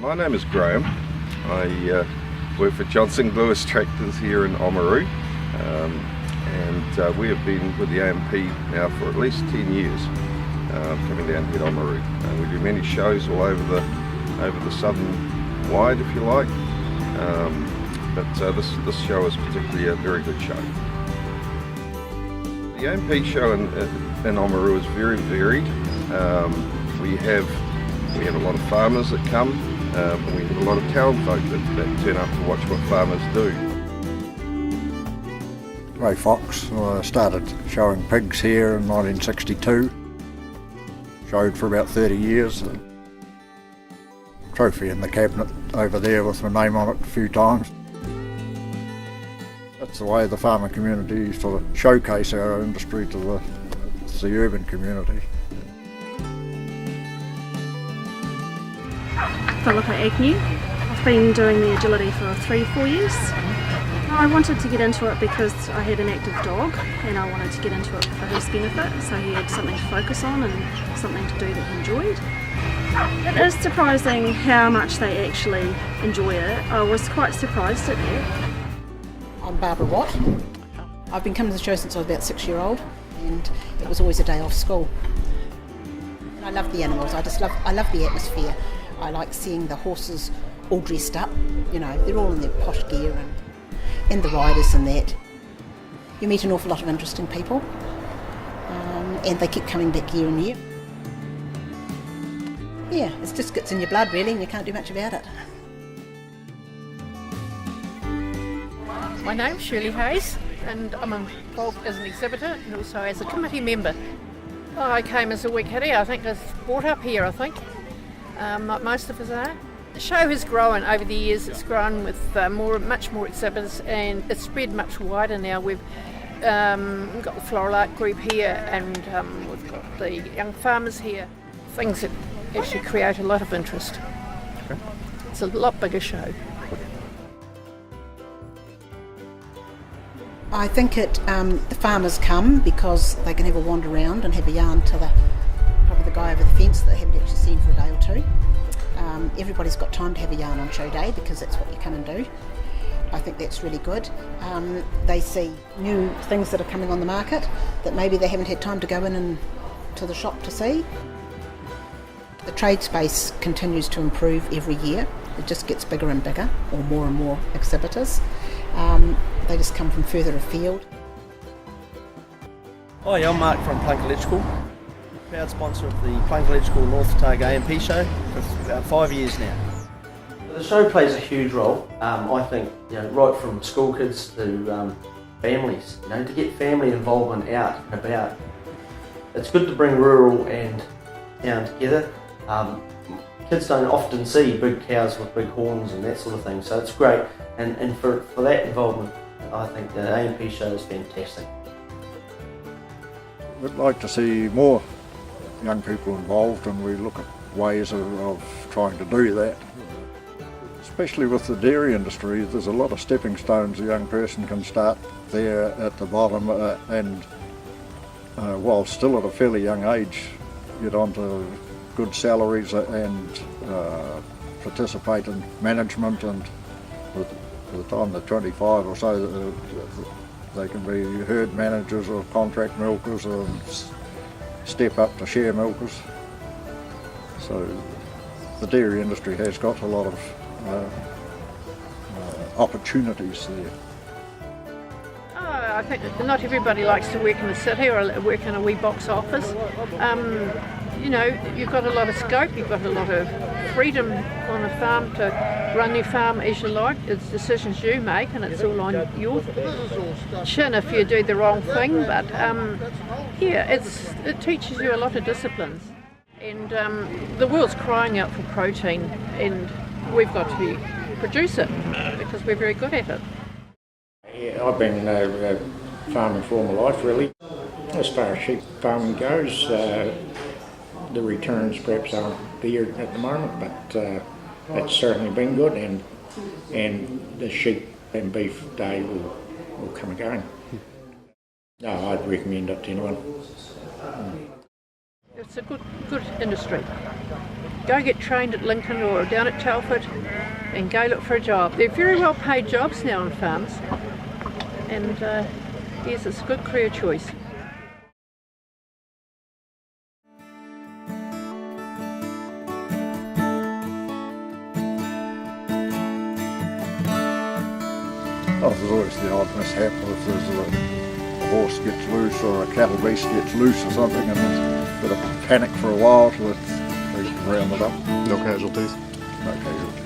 My name is Graham. I work for Johnson Lewis Tractors here in Oamaru, and we have been with the A&P now for at least 10 years, coming down here to Oamaru. And we do many shows all over the southern wide, if you like, but this show is particularly a very good show. The A&P show in Oamaru is very varied. We have a lot of farmers that come. We have a lot of town folk that turn up to watch what farmers do. Ray Fox started showing pigs here in 1962. Showed for about 30 years. Trophy in the cabinet over there with my name on it a few times. That's the way the farming community sort of showcase our industry to the urban community. Otago Agriculture. I've been doing the agility for 3 or 4 years. I wanted to get into it because I had an active dog and I wanted to get into it for his benefit, so he had something to focus on and something to do that he enjoyed. It is surprising how much they actually enjoy it. I was quite surprised at that. I'm Barbara Watt. I've been coming to the show since I was about 6-year-old, and it was always a day off school. And I love the animals. I love the atmosphere. I like seeing the horses all dressed up. You know, they're all in their posh gear and the riders and that. You meet an awful lot of interesting people, and they keep coming back year on year. Yeah, it just gets in your blood really, and you can't do much about it. My name's Shirley Hayes, and I'm involved as an exhibitor and also as a committee member. I came as a wee kiddie. I think I was brought up here, like most of us are. The show has grown over the years. It's grown with much more exhibitors, and it's spread much wider now. We've got the floral art group here, and we've got the young farmers here. Things that actually create a lot of interest. Okay. It's a lot bigger show. I think the farmers come because they can have a wander around and have a yarn to probably the guy over the fence that they haven't actually seen for a day or two. Everybody's got time to have a yarn on show day because that's what you come and do. I think that's really good. They see new things that are coming on the market that maybe they haven't had time to go in and to the shop to see. The trade space continues to improve every year. It just gets bigger and bigger, or more exhibitors. They just come from further afield. Hi, I'm Mark from Plunk Electrical, proud sponsor of the Plunk Electrical North Otago A&P show for about 5 years now. The show plays a huge role, I think, right from school kids to families, to get family involvement out and about. It's good to bring rural and town together. Kids don't often see big cows with big horns and that sort of thing, so it's great. And for that involvement, I think the A&P show is fantastic. We'd like to see more young people involved, and we look at ways of trying to do that. Especially with the dairy industry, there's a lot of stepping stones a young person can start there at the bottom and while still at a fairly young age get onto good salaries and participate in management, and by the time they're 25 or so they can be herd managers or contract milkers or step up to share milkers. So the dairy industry has got a lot of opportunities there. I think that not everybody likes to work in the city or work in a wee box office. You've got a lot of scope, you've got a lot of freedom on a farm to run your farm as you like. It's decisions you make, and it's all on your chin if you do the wrong thing. But it teaches you a lot of disciplines. And the world's crying out for protein, and we've got to produce it because we're very good at it. Yeah, I've been farming for all my life, really. As far as sheep farming goes, the returns perhaps aren't there at the moment, but it's certainly been good, and the sheep and beef day will come again. No, I'd recommend it to anyone. It's a good industry. Go get trained at Lincoln or down at Telford and go look for a job. They're very well paid jobs now on farms, and yes, it's a good career choice. Oh, there's always the odd mishap if there's a horse gets loose or a cattle beast gets loose or something, and there's a bit of panic for a while till we can round it up. No casualties. No casualties.